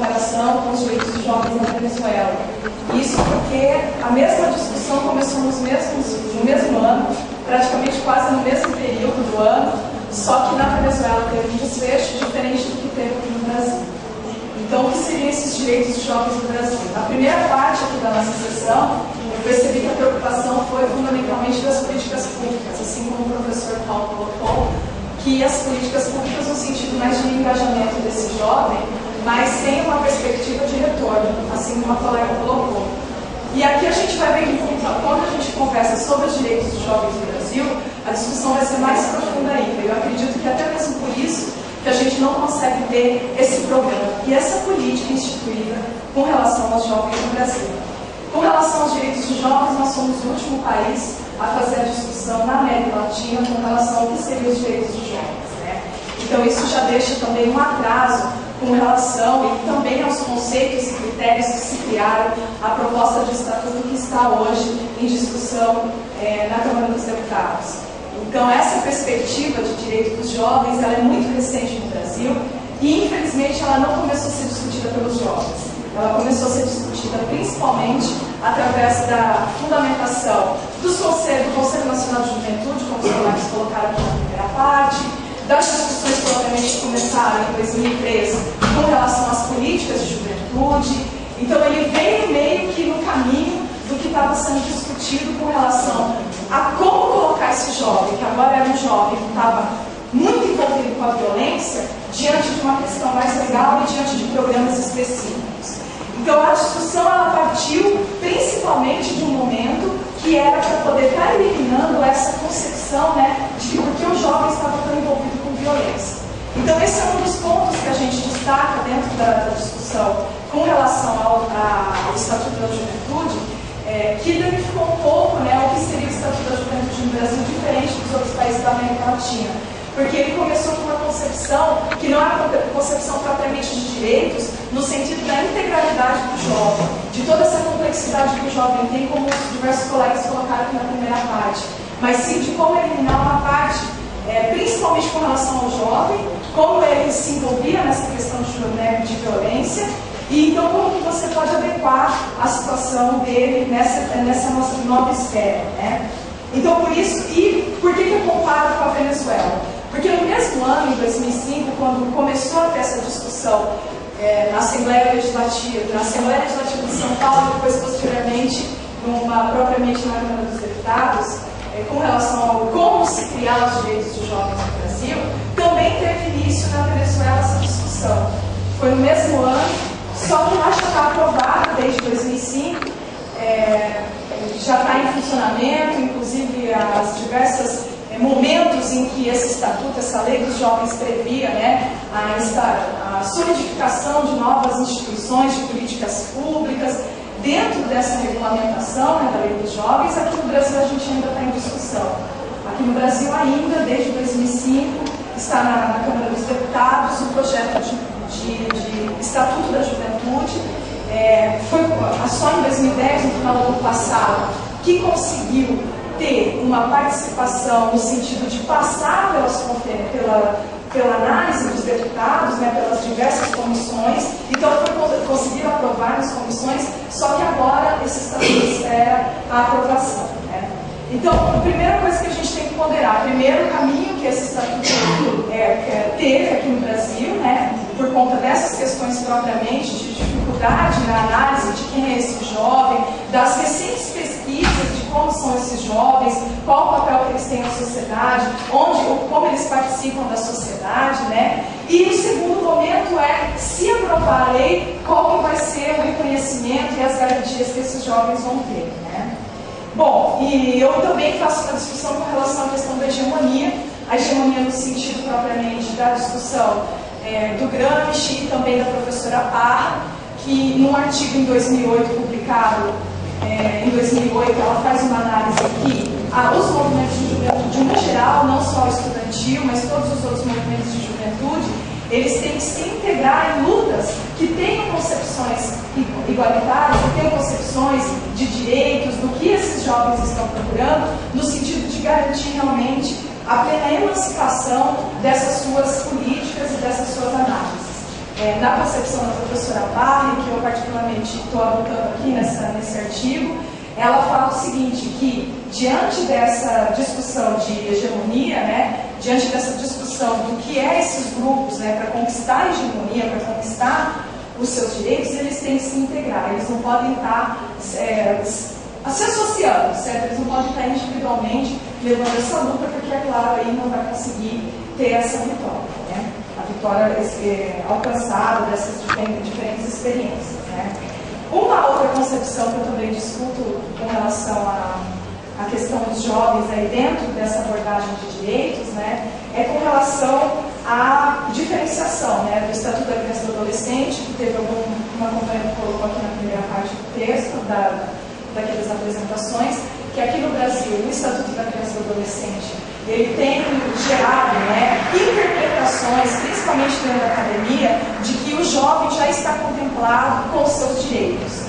comparação com os direitos dos jovens na Venezuela. Isso porque a mesma discussão começou no mesmo ano, praticamente quase no mesmo período do ano, só que na Venezuela teve um desfecho diferente do que teve aqui no Brasil. Então, o que seriam esses direitos dos jovens no Brasil? Na primeira parte aqui da nossa sessão, eu percebi que a preocupação foi fundamentalmente das políticas públicas, assim como o professor Paulo colocou, que as políticas públicas no sentido mais de engajamento desse jovem, mas sem uma perspectiva de retorno, assim como a colega colocou. E aqui a gente vai ver que quando a gente conversa sobre os direitos dos jovens no Brasil, a discussão vai ser mais profunda ainda. Eu acredito que até mesmo por isso que a gente não consegue ver esse programa e essa política instituída com relação aos jovens no Brasil. Com relação aos direitos dos jovens, nós somos o último país a fazer a discussão na América Latina com relação ao que seriam os direitos dos jovens, né? Então isso já deixa também um atraso com relação e também aos conceitos e critérios que se criaram a proposta de estatuto que está hoje em discussão na Câmara dos Deputados. Então essa perspectiva de direito dos jovens ela é muito recente no Brasil e infelizmente ela não começou a ser discutida pelos jovens. Ela começou a ser discutida principalmente através da fundamentação do Conselho Nacional de Juventude, como os colegas colocaram aqui na primeira parte, das discussões que provavelmente começaram em 2013 com relação às políticas de juventude. Então ele veio meio que no caminho do que estava sendo discutido com relação a como colocar esse jovem, que agora era um jovem que estava muito envolvido com a violência, diante de uma questão mais legal e diante de programas específicos. Então a discussão ela partiu principalmente de um momento que era para poder estar eliminando essa concepção, né, de que porque o jovem estava tão envolvido com violência. Então esse é um dos pontos que a gente destaca dentro da discussão com relação ao Estatuto da Juventude, que danificou um pouco, né, o que seria o Estatuto da Juventude no Brasil, diferente dos outros países da América Latina. Porque ele começou com uma concepção que não é uma concepção propriamente de direitos, no sentido da integralidade do jovem, de toda essa complexidade que o jovem tem, como os diversos colegas colocaram aqui na primeira parte, mas sim de como eliminar uma parte, principalmente com relação ao jovem, como ele se envolvia nessa questão de violência, e então como que você pode adequar a situação dele nessa nossa nova esfera, né? Então por isso, e por que eu comparo com a Venezuela? Porque no mesmo ano, em 2005, quando começou a ter essa discussão na Assembleia Legislativa de São Paulo, e depois posteriormente, propriamente na Câmara dos Deputados, com relação ao como se criar os direitos dos jovens no Brasil, também teve início na Venezuela essa discussão. Foi no mesmo ano, só que lá já está aprovado desde 2005, já está em funcionamento, inclusive as diversas momentos em que esse estatuto, essa lei dos jovens previa, né, a solidificação de novas instituições, de políticas públicas, dentro dessa regulamentação, né, da lei dos jovens. Aqui no Brasil a gente ainda está em discussão. Aqui no Brasil ainda, desde 2005, está na Câmara dos Deputados o projeto de Estatuto da Juventude. Foi só em 2010, no final do ano passado, que conseguiu ter uma participação no sentido de passar pela análise dos deputados, né, pelas diversas comissões. Então conseguiram aprovar nas comissões, só que agora esse estatuto espera a aprovação, né? Então a primeira coisa que a gente tem que ponderar, primeiro o caminho que esse estatuto teve aqui no Brasil, né, por conta dessas questões propriamente de dificuldade na análise de quem é esse jovem, das recentes pesquisas de como são esses jovens, qual o papel que eles têm na sociedade, como eles participam da sociedade, né? E o segundo momento se aprovar a lei, qual que vai ser o reconhecimento e as garantias que esses jovens vão ter, né? Bom, e eu também faço uma discussão com relação à questão da hegemonia, a hegemonia no sentido propriamente da discussão do Gramsci e também da professora Parra, que num artigo em 2008 publicado, em 2008, ela faz uma análise que os movimentos de juventude, no geral, não só o estudantil, mas todos os outros movimentos de juventude, eles têm que se integrar em lutas que tenham concepções igualitárias, que tenham concepções de direitos, do que esses jovens estão procurando, no sentido de garantir realmente a plena emancipação dessas suas políticas e dessas suas análises. na concepção da professora Barre, que eu particularmente estou adotando aqui nesse artigo, ela fala o seguinte, que diante dessa discussão de hegemonia, né, diante dessa discussão do que é esses grupos, né, para conquistar a hegemonia, para conquistar os seus direitos, eles têm que se integrar, eles não podem estar se associando, certo? Eles não podem estar individualmente levando essa luta, porque, é claro, aí não vai conseguir ter essa vitória, né? A vitória alcançada dessas diferentes experiências, né? Uma outra concepção que eu também discuto com relação à questão dos jovens aí dentro dessa abordagem de direitos, né, é com relação à diferenciação, né, do Estatuto da Criança e do Adolescente, que teve uma companheira que colocou aqui na primeira parte do texto, daquelas apresentações, que aqui no Brasil, o Estatuto da Criança e do Adolescente, ele tem gerado, né, interpretações, principalmente dentro da academia, de que o jovem já está contemplado com os seus direitos.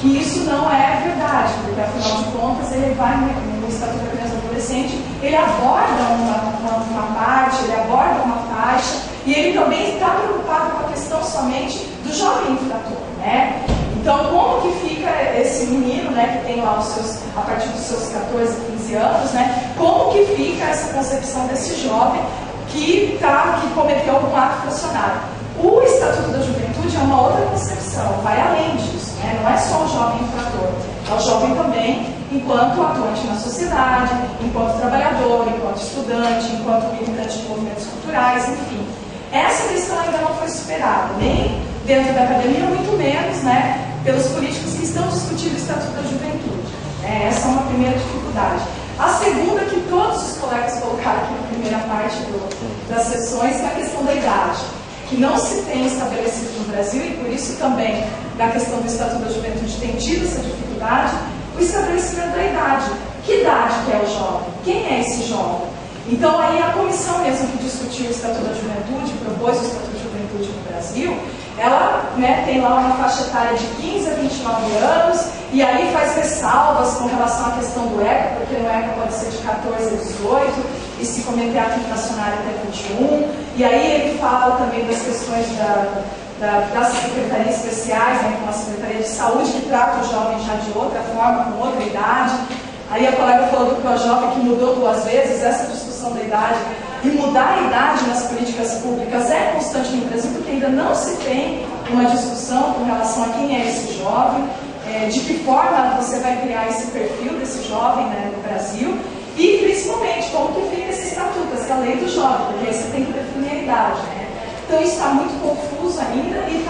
E isso não é verdade, porque afinal de contas ele vai no Estatuto da Criança e do Adolescente, ele aborda uma parte, ele aborda uma faixa, e ele também está preocupado com a questão somente do jovem infrator, né? Então, como que fica esse menino, né, que tem lá a partir dos seus 14, 15 anos, né, como que fica essa concepção desse jovem que cometeu algum ato infracionário? O Estatuto da Juventude é uma outra concepção, vai além disso, né? Não é só o jovem infrator, é o jovem também enquanto atuante na sociedade, enquanto trabalhador, enquanto estudante, enquanto militante de movimentos culturais, enfim. Essa questão ainda não foi superada, nem dentro da academia, muito menos, né, pelos políticos que estão discutindo o Estatuto da Juventude. Essa é uma primeira dificuldade. A segunda, que todos os colegas colocaram aqui na primeira parte das sessões, é a questão da idade, que não se tem estabelecido no Brasil, e por isso também, na questão do Estatuto da Juventude, tem tido essa dificuldade, o estabelecimento da idade. Que idade que é o jovem? Quem é esse jovem? Então, aí a comissão mesmo que discutiu o Estatuto da Juventude, propôs o Estatuto da Juventude no Brasil, ela, né, tem lá uma faixa etária de 15 a 29 anos, e aí faz ressalvas com relação à questão do ECA, porque no ECA pode ser de 14 a 18, e se cometer ato infracionário até 21, e aí ele fala também das questões das secretarias especiais, né, como a Secretaria de Saúde, que trata o jovem já de outra forma, com outra idade. Aí a colega falou do ProJovem que mudou 2 vezes, essa discussão da idade, e mudar a idade nas políticas públicas é constante no Brasil, porque ainda não se tem uma discussão com relação a quem é esse jovem, de que forma você vai criar esse perfil desse jovem, né, no Brasil, e principalmente como que fica esse estatuto, essa lei do jovem, porque aí você tem que definir a idade, né? Então isso está muito confuso ainda, e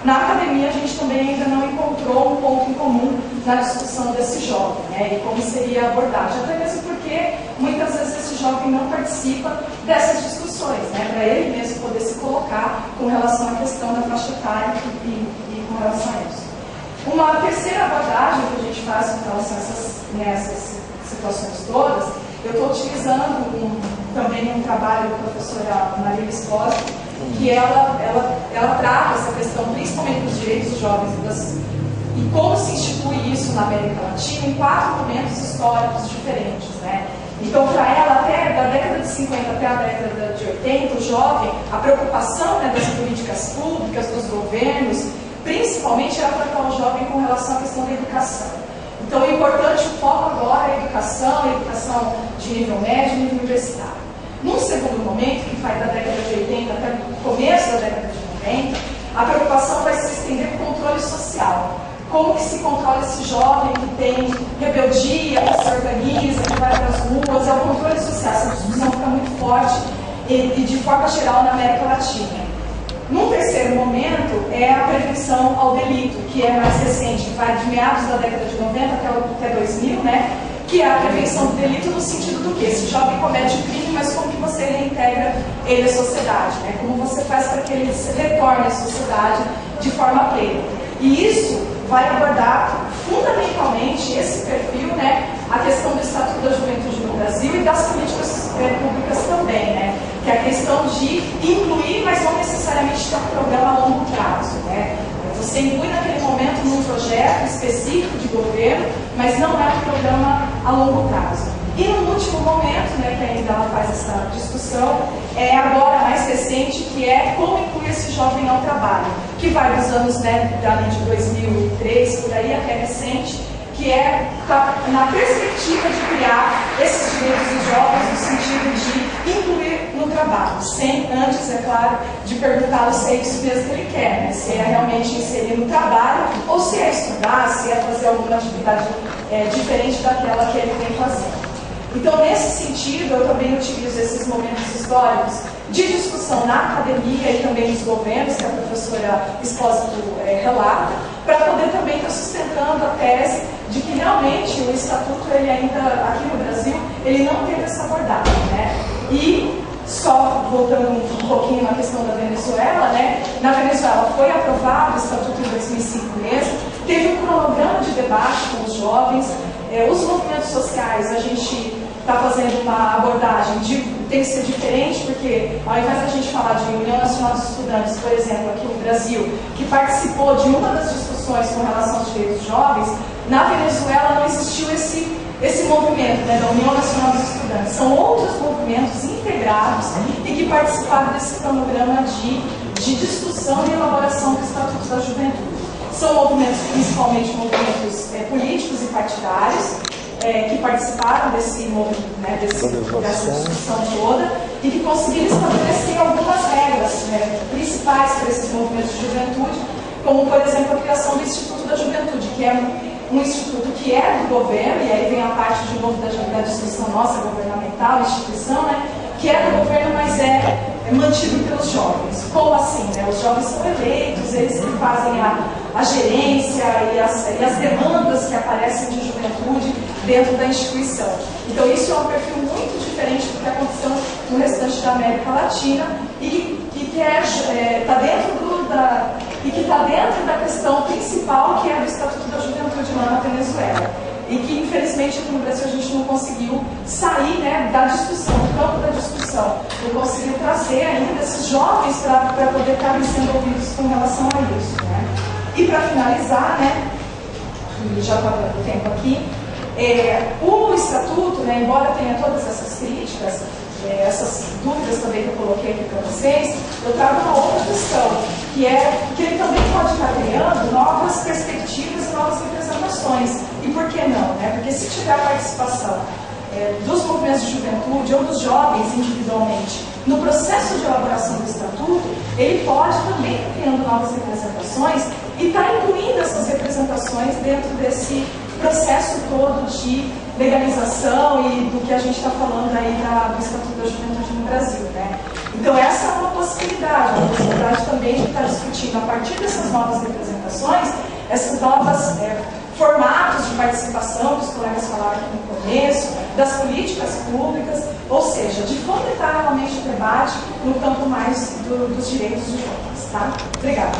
na academia a gente também ainda não encontrou um ponto em comum na discussão desse jovem, né, e como seria a abordagem, até mesmo porque muitas vezes esse jovem não participa dessas discussões, né, para ele mesmo poder se colocar com relação à questão da faixa etária e com relação a isso. Uma terceira abordagem que a gente faz com relação a essas situações todas, eu estou utilizando também um trabalho da professora Maria Espósito, que ela trata essa questão principalmente dos direitos dos jovens e como se institui isso na América Latina em 4 momentos históricos diferentes, né? Então, para ela, até da década de 50 até a década de 80, o jovem, a preocupação, né, das políticas públicas, dos governos, principalmente era tratar o jovem com relação à questão da educação. Então, é importante, o foco agora é a educação de nível médio e nível universitário. Num segundo momento, que vai da década de 80 até o começo da década de 90, a preocupação vai se estender para o controle social. Como que se controla esse jovem que tem rebeldia, que se organiza, que vai para as ruas, é o controle social. Essa discussão fica muito forte e de forma geral na América Latina. Num terceiro momento, é a prevenção ao delito, que é mais recente, que vai de meados da década de 90 até 2000, né? Que é a prevenção do delito no sentido do que? Esse jovem comete crime, mas como que você reintegra ele à sociedade, né? Como você faz para que ele retorne à sociedade de forma plena. E isso vai abordar fundamentalmente esse perfil, né? A questão do Estatuto da Juventude no Brasil e das políticas públicas também, né? Que é a questão de incluir, mas não necessariamente ter um programa a longo prazo, né? Você inclui naquele momento num projeto específico de governo, mas não é um programa a longo prazo. E no último momento, né, que ainda ela faz essa discussão, é agora mais recente, que é como incluir esse jovem ao trabalho, que vai dos anos, né, dali de 2003, por aí, até recente, que é na perspectiva de criar esses direitos dos jovens no sentido de incluir no trabalho, sem antes, é claro, de perguntá-lo se é isso mesmo que ele quer, né? Se é realmente inserir no trabalho, ou se é estudar, se é fazer alguma atividade diferente daquela que ele vem fazendo. Então, nesse sentido, eu também utilizo esses momentos históricos de discussão na academia e também nos governos, que a professora Espósito relata, para poder também estar sustentando a tese de que realmente o Estatuto, ele ainda, aqui no Brasil, ele não teve essa abordagem, né? E, só voltando um pouquinho na questão da Venezuela, né? Na Venezuela foi aprovado o Estatuto em 2005 mesmo, teve um cronograma de debate com os jovens, os movimentos sociais, a gente está fazendo uma abordagem, tem que ser diferente, porque ao invés da gente falar de União Nacional dos Estudantes, por exemplo, aqui no Brasil, que participou de uma das discussões com relação aos direitos dos jovens, na Venezuela não existiu esse movimento, né, da União Nacional dos Estudantes. São outros movimentos integrados e que participaram desse cronograma de discussão e elaboração do Estatuto da Juventude. São movimentos, principalmente movimentos políticos e partidários, que participaram desse movimento, né, dessa discussão toda, e que conseguiram estabelecer algumas regras principais para esses movimentos de juventude, como, por exemplo, a criação do Instituto da Juventude, que é um instituto que é do governo, e aí vem a parte de novo da discussão nossa, governamental, instituição, né, que é do governo, mas é mantido pelos jovens. Como assim? Né? Os jovens são eleitos, eles que fazem a gerência e as demandas que aparecem de juventude dentro da instituição. Então isso é um perfil muito diferente do que aconteceu no restante da América Latina e que está dentro da questão principal, que é do Estatuto da Juventude lá na Venezuela. E que, infelizmente, aqui no Brasil a gente não conseguiu sair, né, da discussão, do campo da discussão. Não conseguiu trazer ainda esses jovens para poder estar sendo ouvidos com relação a isso. Né? E para finalizar, né, e já está dando tempo aqui, o Estatuto, né, embora tenha todas essas críticas, essas dúvidas também que eu coloquei aqui para vocês, eu trago uma outra questão, que é que ele também pode estar criando novas perspectivas e novas representações. E por que não? Né? Porque se tiver a participação dos movimentos de juventude ou dos jovens individualmente no processo de elaboração do Estatuto, ele pode também estar criando novas representações e estar incluindo essas representações dentro desse processo todo de legalização e do que a gente está falando aí do Estatuto da Juventude no Brasil, né? Então essa é uma possibilidade também de estar discutindo a partir dessas novas representações, essas novas formatos de participação que os colegas falaram aqui no começo, das políticas públicas, ou seja, de fomentar realmente o debate no campo mais dos direitos dos jovens, tá? Obrigada.